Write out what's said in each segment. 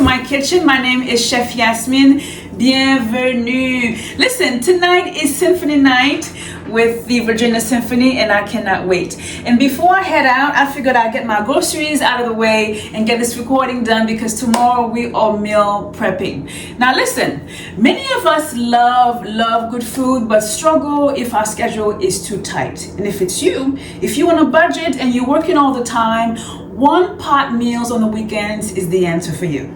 to my kitchen. My name is Chef Yasmin. Bienvenue. Listen, tonight is Symphony Night with the Virginia Symphony, and I cannot wait. And before I head out, I figured I'd get my groceries out of the way and get this recording done because tomorrow we are meal prepping. Now listen, many of us love good food, but struggle if our schedule is too tight. And if it's you, if you're on a budget and you're working all the time, one pot meals on the weekends is the answer for you.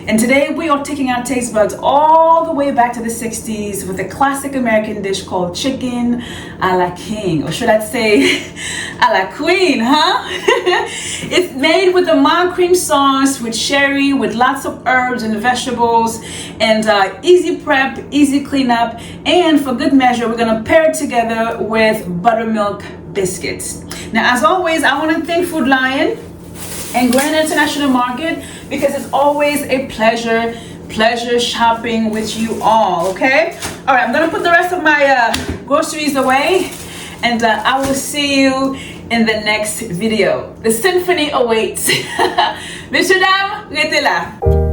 And today we are taking our taste buds all the way back to the 60s with a classic American dish called chicken a la king, or should I say a la queen, huh? It's made with a mild cream sauce with sherry, with lots of herbs and vegetables, and easy prep, easy cleanup, and for good measure, we're gonna pair it together with buttermilk biscuits. Now, as always, I wanna thank Food Lion and Grand International Market because it's always a pleasure shopping with you all, okay? All right, I'm gonna put the rest of my groceries away, and I will see you in the next video. The symphony awaits. Messieurs, dames, restez là.